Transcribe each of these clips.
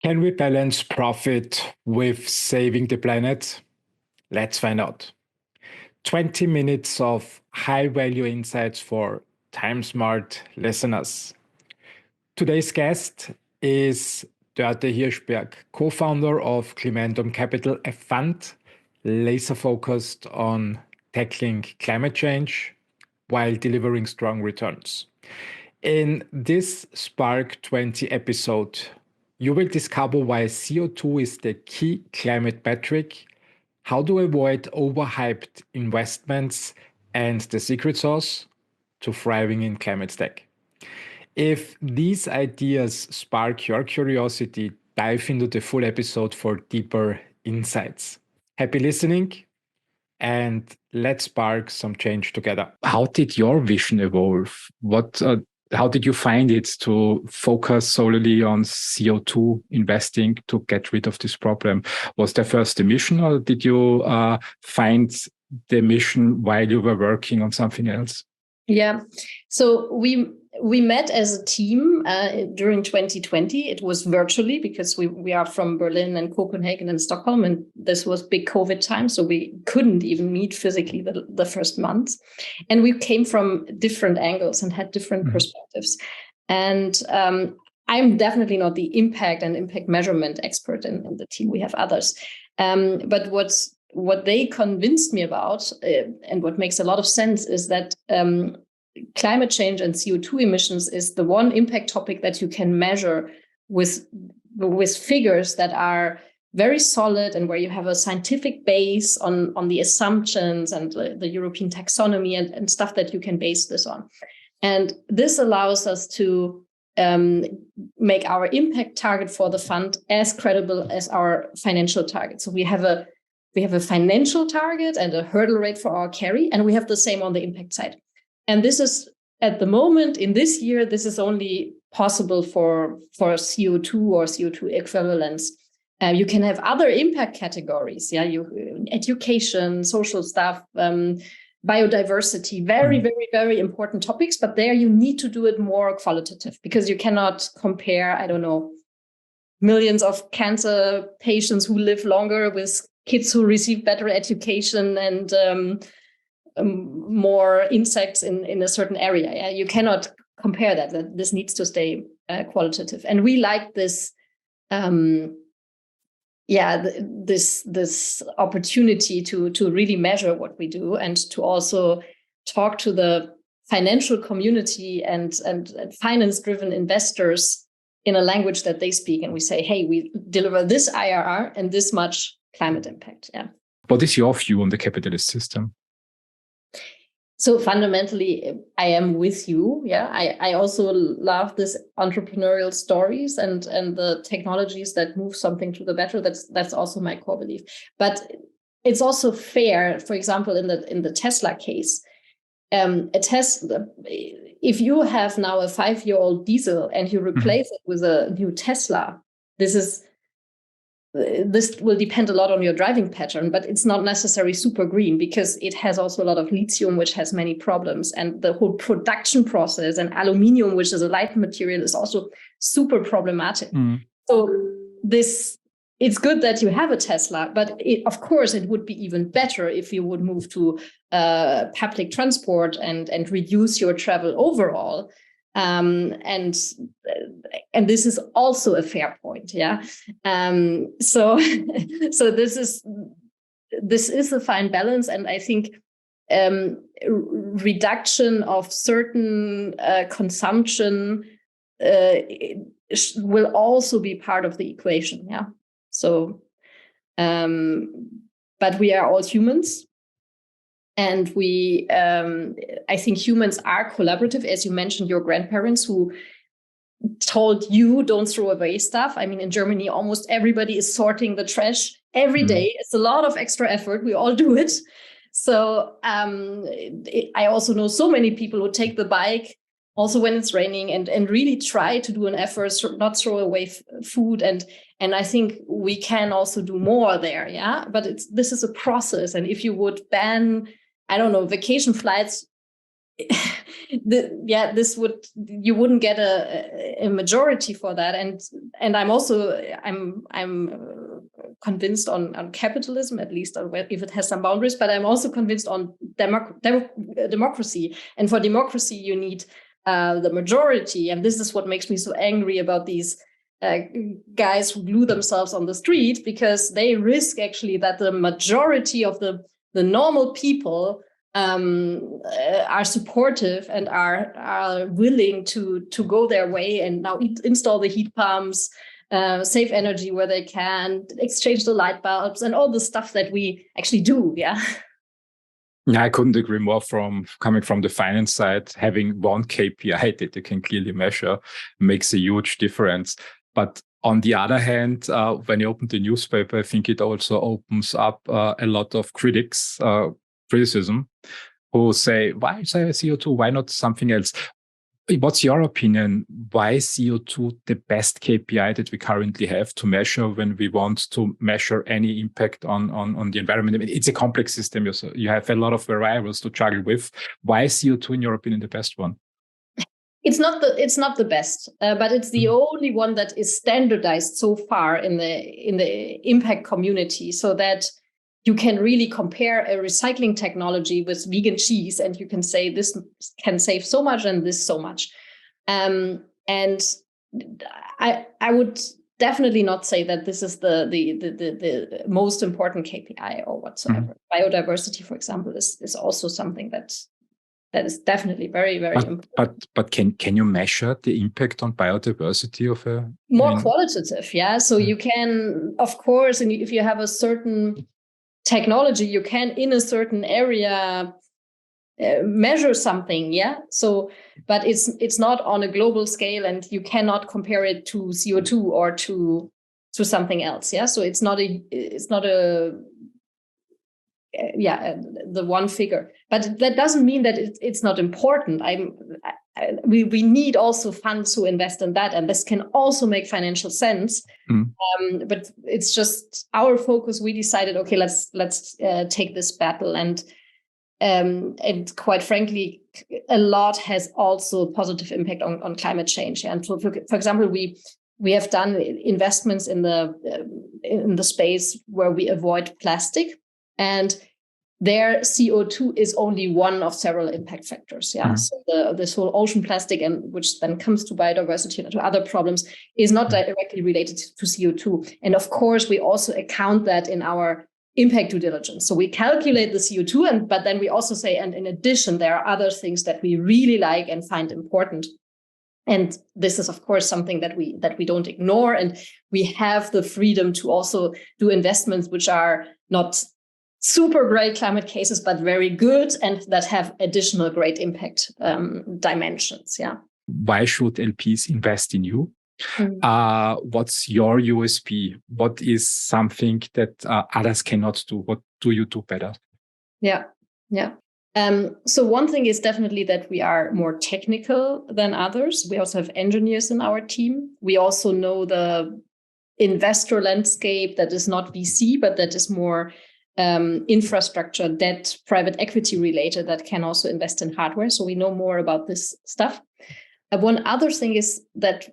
Can we balance profit with saving the planet? Let's find out. 20 minutes of high value insights for time smart listeners. Today's guest is Doerte Hirschberg, co founder of Climentum Capital, a fund laser focused on tackling climate change while delivering strong returns. In this SPARK20 episode, you will discover why CO2 is the key climate metric, how to avoid overhyped investments, and the secret sauce to thriving in climate tech. If these ideas spark your curiosity, dive into the full episode for deeper insights. Happy listening, and let's spark some change together. How did your vision evolve? How did you find it to focus solely on CO2 investing to get rid of this problem? Was there first the mission, or did you find the mission while you were working on something else? Yeah, so we met as a team during 2020. It was virtually because we are from Berlin and Copenhagen and Stockholm, and this was big COVID time, so we couldn't even meet physically the first month. And we came from different angles and had different perspectives. And I'm definitely not the impact and impact measurement expert in the team. We have others. But what they convinced me about, and what makes a lot of sense, is that climate change and CO2 emissions is the one impact topic that you can measure with figures that are very solid and where you have a scientific base on the assumptions and the European taxonomy and stuff that you can base this on. And this allows us to make our impact target for the fund as credible as our financial target. So we have a financial target and a hurdle rate for our carry, and we have the same on the impact side. And this is, at the moment, in this year, this is only possible for CO2 or CO2 equivalents. You can have other impact categories, education, social stuff, biodiversity, very, very, very important topics. But there you need to do it more qualitative, because you cannot compare, millions of cancer patients who live longer with kids who receive better education and more insects in a certain area. Yeah? You cannot compare that. This needs to stay qualitative. And we like this, this opportunity to really measure what we do and to also talk to the financial community and finance-driven investors in a language that they speak. And we say, hey, we deliver this IRR and this much climate impact. Yeah. What is your view on the capitalist system? So fundamentally, I am with you. Yeah, I also love this entrepreneurial stories and the technologies that move something to the better. That's also my core belief. But it's also fair, for example, in the Tesla case, a Tesla, if you have now a 5-year-old diesel and you replace it with a new Tesla, this will depend a lot on your driving pattern, but it's not necessarily super green because it has also a lot of lithium, which has many problems. And the whole production process and aluminium, which is a light material, is also super problematic. So it's good that you have a Tesla, but of course, it would be even better if you would move to public transport and reduce your travel overall. And this is also a fair point, yeah. So this is a fine balance, and I think reduction of certain consumption will also be part of the equation, yeah. So, but we are all humans. And I think humans are collaborative, as you mentioned, your grandparents who told you don't throw away stuff. I mean, in Germany, almost everybody is sorting the trash every day. It's a lot of extra effort. We all do it. So I also know so many people who take the bike also when it's raining and really try to do an effort, not throw away food. And I think we can also do more there. Yeah, but this is a process. And if you would ban, I don't know, vacation flights, you wouldn't get a majority for that. And I'm convinced on capitalism, at least if it has some boundaries, but I'm also convinced on democracy. And for democracy, you need the majority. And this is what makes me so angry about these guys who glue themselves on the street, because they risk actually that the majority of the normal people are supportive and are willing to go their way and now install the heat pumps, save energy where they can, exchange the light bulbs, and all the stuff that we actually do. Yeah. Yeah, I couldn't agree more. Coming from the finance side, having one KPI that you can clearly measure makes a huge difference. But on the other hand, when you open the newspaper, I think it also opens up a lot of criticism, who say, why CO2? Why not something else? What's your opinion? Why is CO2 the best KPI that we currently have to measure when we want to measure any impact on the environment? I mean, it's a complex system. You have a lot of variables to juggle with. Why is CO2, in your opinion, the best one? It's not the best, but it's the only one that is standardized so far in the impact community, so that you can really compare a recycling technology with vegan cheese, and you can say this can save so much and this so much. And I would definitely not say that this is the most important KPI or whatsoever. Biodiversity, for example, is also something that is definitely very, very important. But can you measure the impact on biodiversity of a more qualitative? Yeah. So you can, of course, and if you have a certain technology, you can in a certain area measure something. Yeah. So, but it's not on a global scale, and you cannot compare it to CO2 or to something else. Yeah. So it's not the one figure, but that doesn't mean that it's not important. We need also funds to invest in that, and this can also make financial sense. But it's just our focus. We decided, okay, let's take this battle, and quite frankly, a lot has also positive impact on climate change. And for example, we have done investments in the space where we avoid plastic. And their CO2 is only one of several impact factors. Yeah. So this whole ocean plastic, and which then comes to biodiversity and to other problems, is not directly related to CO2. And of course, we also account that in our impact due diligence. So we calculate the CO2, but then we also say, and in addition, there are other things that we really like and find important. And this is, of course, something that we don't ignore. And we have the freedom to also do investments which are not super great climate cases, but very good, and that have additional great impact dimensions. Yeah. Why should LPs invest in you? What's your USP? What is something that others cannot do? What do you do better? Yeah. So one thing is definitely that we are more technical than others. We also have engineers in our team. We also know the investor landscape that is not VC, but that is more infrastructure, debt, private equity related, that can also invest in hardware. So we know more about this stuff. One other thing is that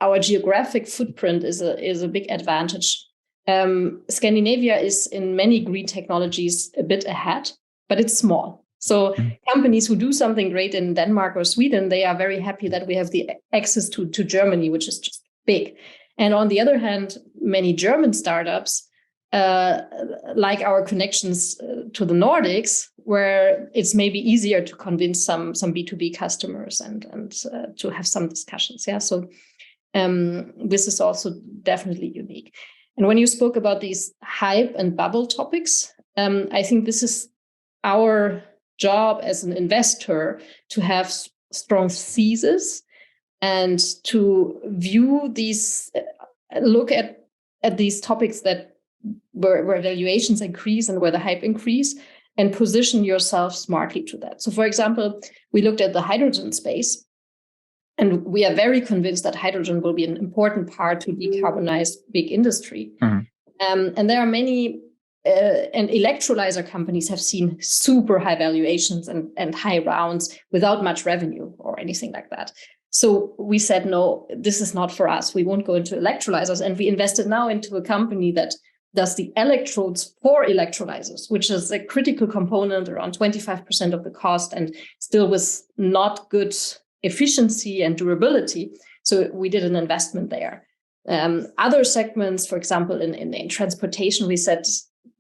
our geographic footprint is a big advantage. Scandinavia is in many green technologies a bit ahead, but it's small. So companies who do something great in Denmark or Sweden, they are very happy that we have the access to Germany, which is just big. And on the other hand, many German startups like our connections to the Nordics, where it's maybe easier to convince some B2B customers and to have some discussions. Yeah, so this is also definitely unique. And when you spoke about these hype and bubble topics, I think this is our job as an investor, to have strong thesis and to view these, look at these topics that where valuations increase and where the hype increase, and position yourself smartly to that. So, for example, we looked at the hydrogen space, and we are very convinced that hydrogen will be an important part to decarbonize big industry. And there are many and electrolyzer companies have seen super high valuations and high rounds without much revenue or anything like that. So we said, no, this is not for us. We won't go into electrolyzers. And we invested now into a company that does the electrodes for electrolyzers, which is a critical component, around 25% of the cost, and still with not good efficiency and durability. So we did an investment there. Other segments, for example, in transportation, we said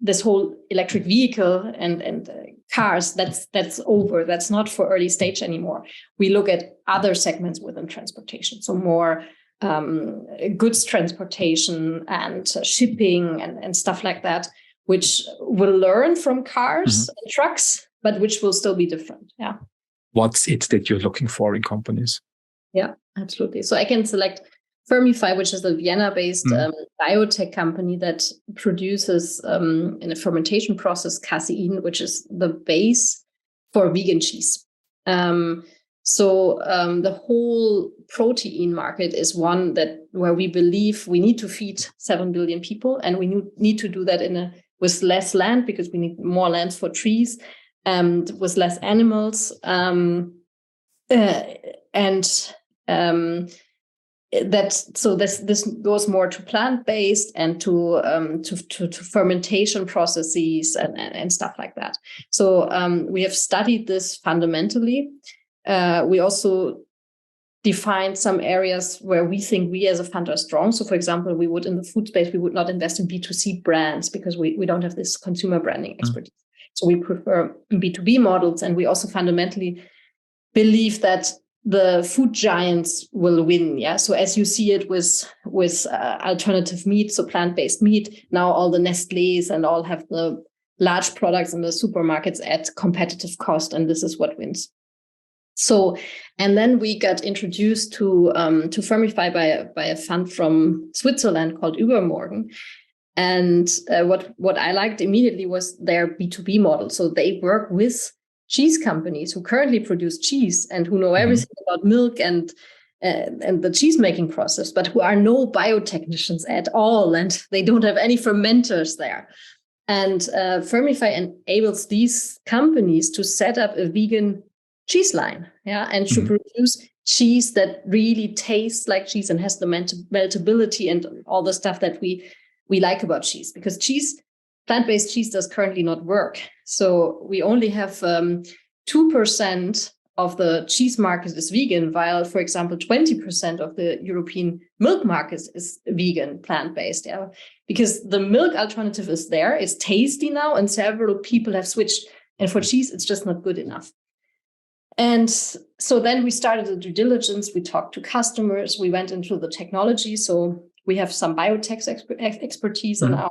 this whole electric vehicle and cars, that's over. That's not for early stage anymore. We look at other segments within transportation, so more goods transportation and shipping and stuff like that, which will learn from cars and trucks, but which will still be different. Yeah. What's it that you're looking for in companies? Yeah, absolutely. So I can select Fermi, which is a Vienna-based biotech company that produces in a fermentation process casein, which is the base for vegan cheese. So the whole protein market is one where we believe we need to feed 7 billion people, and we need to do that with less land, because we need more land for trees, and with less animals, this goes more to plant-based and to fermentation processes and stuff like that. So we have studied this fundamentally. We also defined some areas where we think we as a fund are strong. So for example, we would in the food space, we would not invest in B2C brands because we don't have this consumer branding expertise. So we prefer B2B models. And we also fundamentally believe that the food giants will win. Yeah. So as you see it with alternative meat, so plant-based meat, now all the Nestlés and all have the large products in the supermarkets at competitive cost, and this is what wins. So, and then we got introduced to Fermi by a fund from Switzerland called Übermorgen. And what I liked immediately was their B2B model. So they work with cheese companies who currently produce cheese and who know everything about milk and the cheese making process, but who are no biotechnicians at all, and they don't have any fermenters there. And Fermify enables these companies to set up a vegan cheese line, and to produce cheese that really tastes like cheese and has the meltability and all the stuff that we like about cheese, because plant-based cheese does currently not work. So we only have 2% of the cheese market is vegan, while, for example, 20% of the European milk market is vegan, plant-based. Yeah, because the milk alternative is there, it's tasty now, and several people have switched. And for cheese, it's just not good enough. And so then we started the due diligence. We talked to customers. We went into the technology. So we have some biotech expertise in our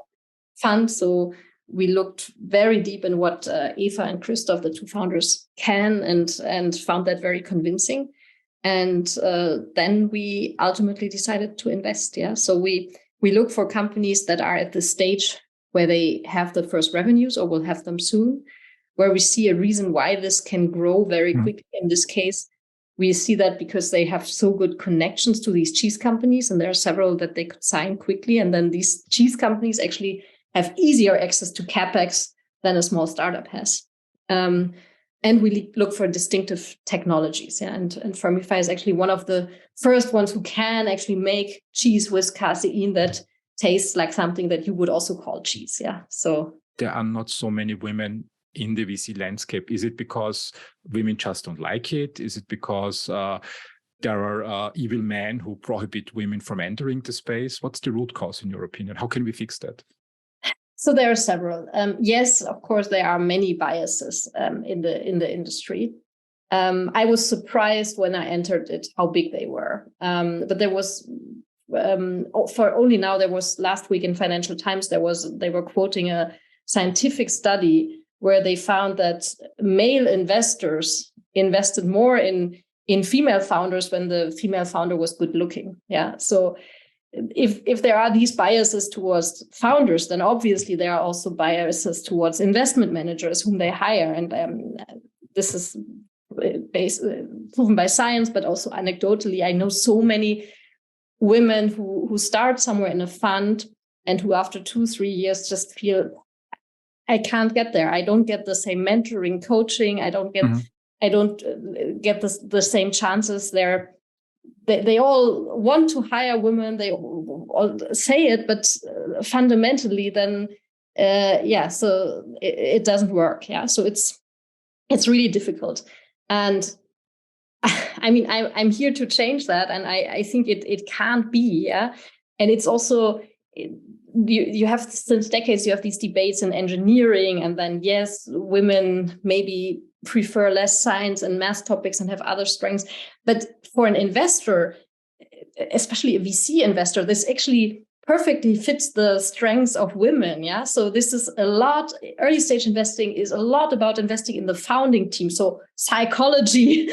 fund. So we looked very deep in what Eva and Christoph, the two founders, can and found that very convincing. And then we ultimately decided to invest. Yeah. So we look for companies that are at the stage where they have the first revenues or will have them soon, where we see a reason why this can grow very quickly. In this case, we see that because they have so good connections to these cheese companies, and there are several that they could sign quickly. And then these cheese companies actually have easier access to CapEx than a small startup has. And we look for distinctive technologies. Yeah? And Fermify is actually one of the first ones who can actually make cheese with casein that tastes like something that you would also call cheese. Yeah. So there are not so many women in the VC landscape. Is it because women just don't like it? Is it because there are evil men who prohibit women from entering the space? What's the root cause in your opinion? How can we fix that? So there are several. Yes, of course, there are many biases in the industry. I was surprised when I entered it how big they were. But there was last week in Financial Times they were quoting a scientific study where they found that male investors invested more in female founders when the female founder was good looking. Yeah. So if there are these biases towards founders, then obviously there are also biases towards investment managers whom they hire. And this is proven by science, but also anecdotally, I know so many women who start somewhere in a fund and who after 2-3 years just feel, I can't get there. I don't get the same mentoring, coaching. I don't get the same chances there. They all want to hire women. They all say it, but fundamentally, then so it doesn't work. Yeah, so it's really difficult. And I mean, I'm here to change that, and I think it can't be. Yeah, and it's also you have, since decades, you have these debates in engineering, and then yes, women maybe prefer less science and math topics and have other strengths, but for an investor, especially a VC investor, this actually perfectly fits the strengths of women. Yeah, so this is a lot. Early stage investing is a lot about investing in the founding team. So psychology,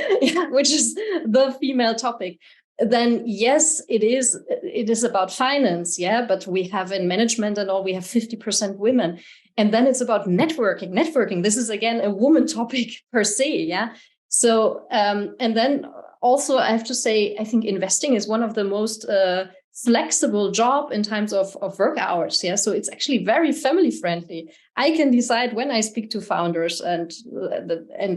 which is the female topic. Then yes, it is about finance. Yeah, but we have in management and all, we have 50% women. And then it's about networking. Networking. This is again a woman topic per se. Yeah. So and then also I have to say, I think investing is one of the most flexible job in terms of work hours. Yeah, so it's actually very family friendly. I can decide when I speak to founders, and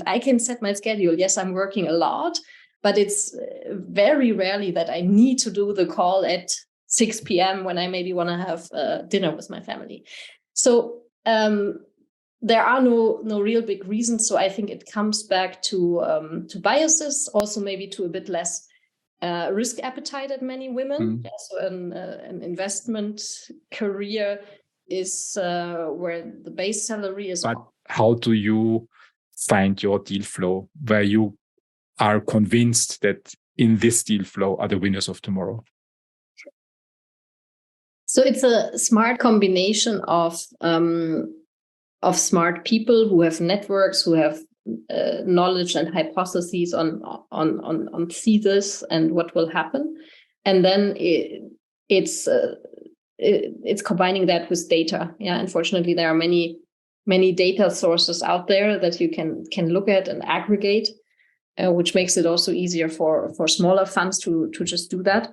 I can set my schedule. Yes, I'm working a lot, but it's very rarely that I need to do the call at 6 p.m. when I maybe want to have dinner with my family. So there are no real big reasons. So I think it comes back to biases, also maybe to a bit less risk appetite at many women. Yeah, so an investment career is where the base salary is. But how do you find your deal flow where you are convinced that in this deal flow are the winners of tomorrow? So it's a smart combination of smart people who have networks, who have knowledge and hypotheses on thesis and what will happen, and then it's combining that with data. Yeah, unfortunately, there are many data sources out there that you can look at and aggregate, which makes it also easier for smaller funds to just do that.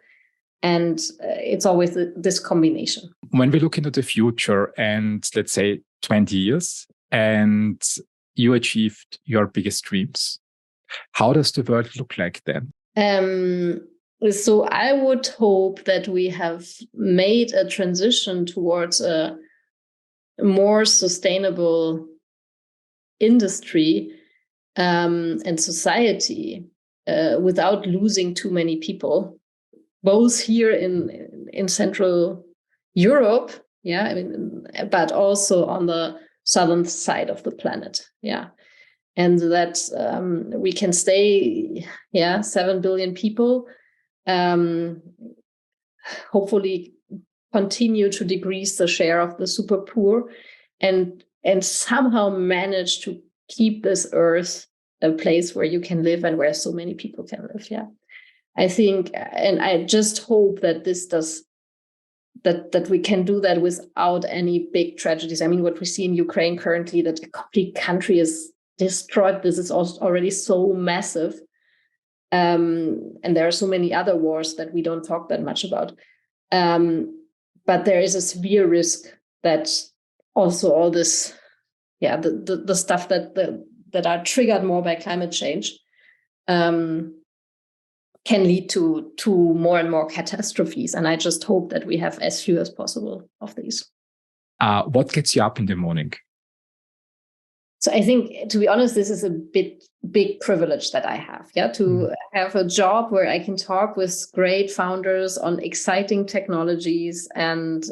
And it's always this combination. When we look into the future and let's say 20 years and you achieved your biggest dreams, how does the world look like then? So I would hope that we have made a transition towards a more sustainable industry and society without losing too many people, both here in Central Europe, yeah, I mean, but also on the southern side of the planet, yeah, and that we can stay, 7 billion people, hopefully continue to decrease the share of the super poor, and somehow manage to keep this earth a place where you can live and where so many people can live. Yeah, I think, and I just hope that this does that we can do that without any big tragedies. I mean, what we see in Ukraine currently, that a complete country is destroyed. This is already so massive. And there are so many other wars that we don't talk that much about. But there is a severe risk that also all this, the stuff that are triggered more by climate change can lead to more and more catastrophes. And I just hope that we have as few as possible of these. What gets you up in the morning? So I think, to be honest, this is a big privilege that I have, to have a job where I can talk with great founders on exciting technologies. And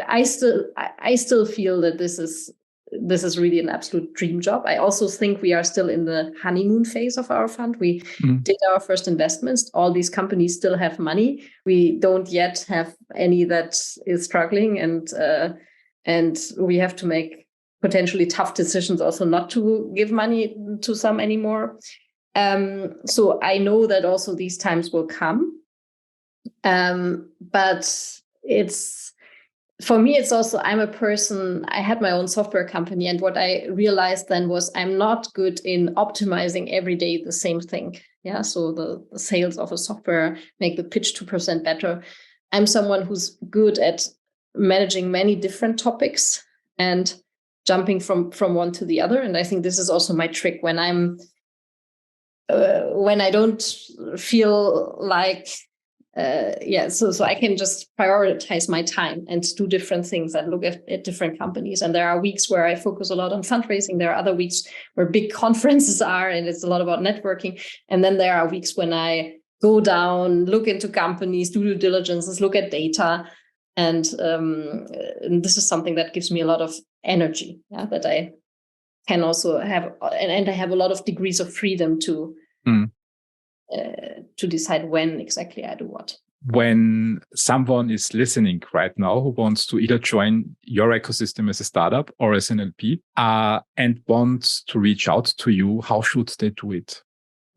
I still feel that this is really an absolute dream job. I also think we are still in the honeymoon phase of our fund. We did our first investments. All these companies still have money. We don't yet have any that is struggling, and we have to make potentially tough decisions also not to give money to some anymore. So I know that also these times will come. But for me, it's also, I'm a person, I had my own software company, and what I realized then was I'm not good in optimizing every day the same thing. Yeah, so the sales of a software make the pitch 2% better. I'm someone who's good at managing many different topics and jumping from one to the other. And I think this is also my trick when I don't feel like, so I can just prioritize my time and do different things and look at different companies. And there are weeks where I focus a lot on fundraising. There are other weeks where big conferences are, and it's a lot about networking. And then there are weeks when I go down, look into companies, do due diligences, look at data. And this is something that gives me a lot of energy, that I can also have, and I have a lot of degrees of freedom to decide when exactly I do what. When someone is listening right now who wants to either join your ecosystem as a startup or as an LP and wants to reach out to you, how should they do it?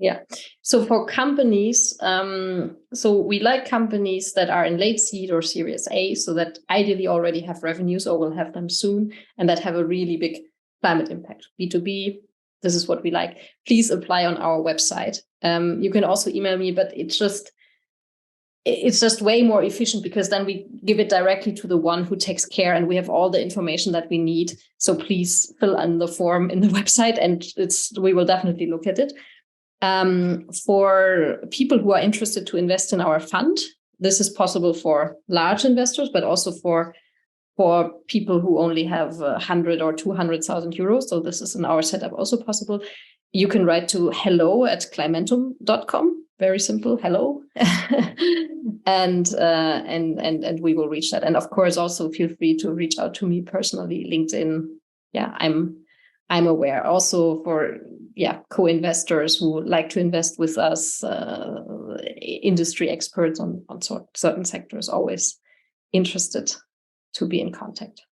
Yeah. So for companies, so we like companies that are in late seed or Series A, so that ideally already have revenues or will have them soon, and that have a really big climate impact. B2B, this is what we like. Please apply on our website. You can also email me, but it's just way more efficient, because then we give it directly to the one who takes care, and we have all the information that we need. So please fill in the form in the website, and we will definitely look at it. For people who are interested to invest in our fund, this is possible for large investors, but also for people who only have 100 or 200,000 euros. So this is in our setup also possible. You can write to hello@climentum.com. Very simple, hello. and we will reach that. And of course, also feel free to reach out to me personally, LinkedIn. Yeah, I'm aware. Also for co-investors who like to invest with us, industry experts on certain sectors, always interested to be in contact.